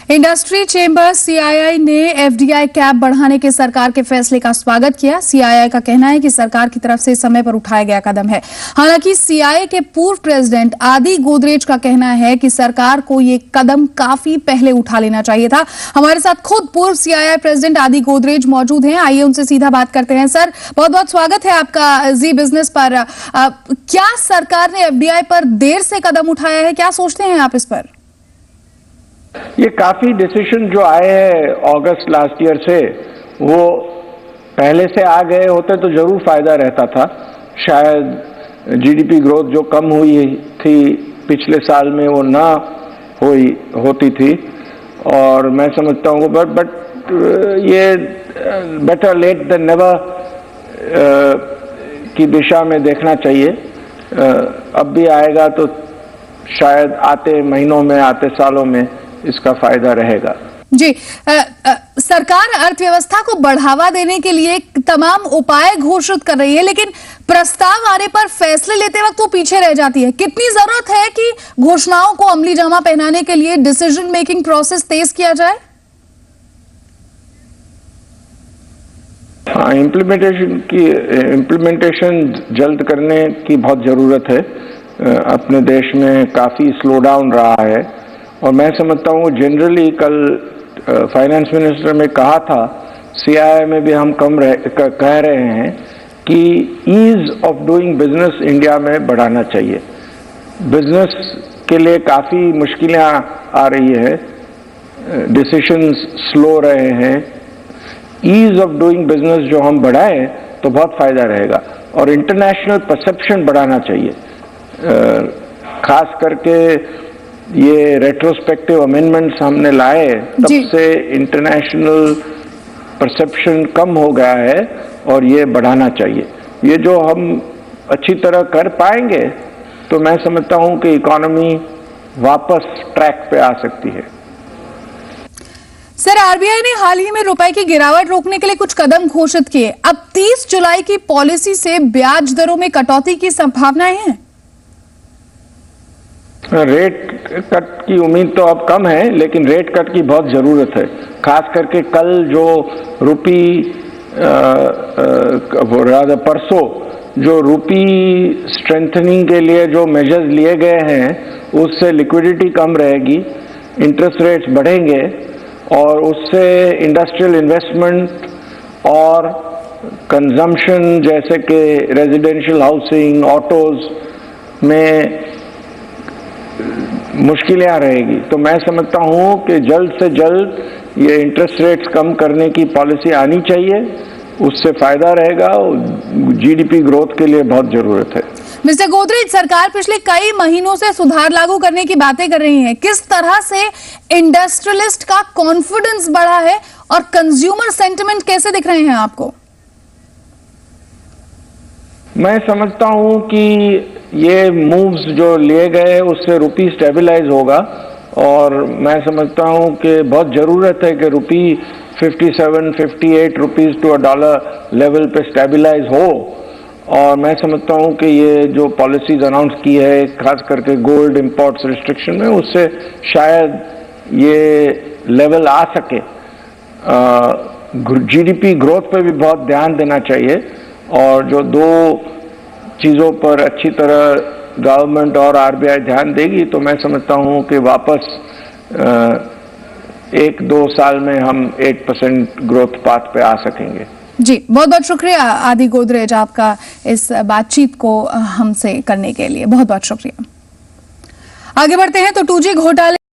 Industry chamber CII ने FDI cap बढ़ाने के सरकार के फैसले का स्वागत किया। सीआईआई का कहना है कि सरकार की तरफ से समय पर उठाया गया कदम है। हालांकि सीआईआई के पूर्व प्रेसिडेंट आदि गोदरेज का कहना है कि सरकार को ये कदम काफी पहले उठा लेना चाहिए था। हमारे साथ खुद पूर्व सीआईआई प्रेसिडेंट आदि गोदरेज मौजूद हैं। आइए उनसे सीधा बात करते हैं। सर, बहुत बहुत स्वागत है आपका जी बिजनेस पर। क्या सरकार ने एफडीआई पर देर से कदम उठाया है, क्या सोचते हैं आप इस पर? ये काफी डिसीजन जो आए हैं अगस्त लास्ट ईयर से, वो पहले से आ गए होते तो जरूर फायदा रहता था। शायद जीडीपी ग्रोथ जो कम हुई थी पिछले साल में वो ना होती थी, और मैं समझता हूँ बट ये बेटर लेट देन नेवर की दिशा में देखना चाहिए। अब भी आएगा तो शायद आते महीनों में, आते सालों में इसका फायदा रहेगा। जी, सरकार अर्थव्यवस्था को बढ़ावा देने के लिए तमाम उपाय घोषित कर रही है, लेकिन प्रस्ताव आने पर फैसले लेते वक्त वो पीछे रह जाती है। कितनी जरूरत है कि घोषणाओं को अमली जामा पहनाने के लिए डिसीजन मेकिंग प्रोसेस तेज किया जाए? हाँ, इम्प्लीमेंटेशन जल्द करने की बहुत जरूरत है। अपने देश में काफी स्लो डाउन रहा है, और मैं समझता हूँ जनरली कल फाइनेंस मिनिस्टर ने कहा था, सीआईआई में भी हम कह रहे हैं कि ease of doing business India में बढ़ाना चाहिए। बिजनेस के लिए काफ़ी मुश्किलें आ रही है, डिसीशंस स्लो रहे हैं। ईज ऑफ डूइंग बिजनेस जो हम बढ़ाएं तो बहुत फायदा रहेगा, और इंटरनेशनल परसेप्शन बढ़ाना चाहिए। खास करके ये रेट्रोस्पेक्टिव अमेंडमेंट्स हमने लाए तब से इंटरनेशनल परसेप्शन कम हो गया है, और ये बढ़ाना चाहिए। ये जो हम अच्छी तरह कर पाएंगे तो मैं समझता हूं कि इकोनॉमी वापस ट्रैक पे आ सकती है। सर, आरबीआई ने हाल ही में रुपए की गिरावट रोकने के लिए कुछ कदम घोषित किए। अब 30 जुलाई की पॉलिसी से ब्याज दरों में कटौती की संभावनाएं हैं? रेट कट की उम्मीद तो अब कम है, लेकिन रेट कट की बहुत ज़रूरत है। खास करके कल जो रुपी परसों जो रुपी स्ट्रेंथनिंग के लिए जो मेजर्स लिए गए हैं, उससे लिक्विडिटी कम रहेगी, इंटरेस्ट रेट्स बढ़ेंगे, और उससे इंडस्ट्रियल इन्वेस्टमेंट और कंजम्पशन जैसे कि रेजिडेंशियल हाउसिंग, ऑटोज में मुश्किलें आ रहेगी। तो मैं समझता हूं कि जल्द से जल्द ये इंटरेस्ट रेट्स कम करने की पॉलिसी आनी चाहिए, उससे फायदा रहेगा, जीडीपी ग्रोथ के लिए बहुत जरूरत है। मिस्टर गोदरेज, सरकार पिछले कई महीनों से सुधार लागू करने की बातें कर रही है। किस तरह से इंडस्ट्रियलिस्ट का कॉन्फिडेंस बढ़ा है और कंज्यूमर सेंटिमेंट कैसे दिख रहे हैं आपको? मैं समझता हूं कि ये मूव्स जो लिए गए उससे रुपी स्टेबलाइज होगा, और मैं समझता हूं कि बहुत ज़रूरत है कि रुपी 57-58 रुपीज़ टू $1 लेवल पे स्टेबलाइज हो। और मैं समझता हूं कि ये जो पॉलिसीज अनाउंस की है, खास करके गोल्ड इंपोर्ट्स रिस्ट्रिक्शन में, उससे शायद ये लेवल आ सके। जीडीपी ग्रोथ पे भी बहुत ध्यान देना चाहिए, और जो दो चीज़ों पर अच्छी तरह गवर्नमेंट और आरबीआई ध्यान देगी तो मैं समझता हूं कि वापस 1-2 साल में हम 8% ग्रोथ पाथ पे आ सकेंगे। जी, बहुत बहुत शुक्रिया आदि गोदरेज आपका इस बातचीत को हमसे करने के लिए। बहुत बहुत शुक्रिया। आगे बढ़ते हैं तो 2G घोटाले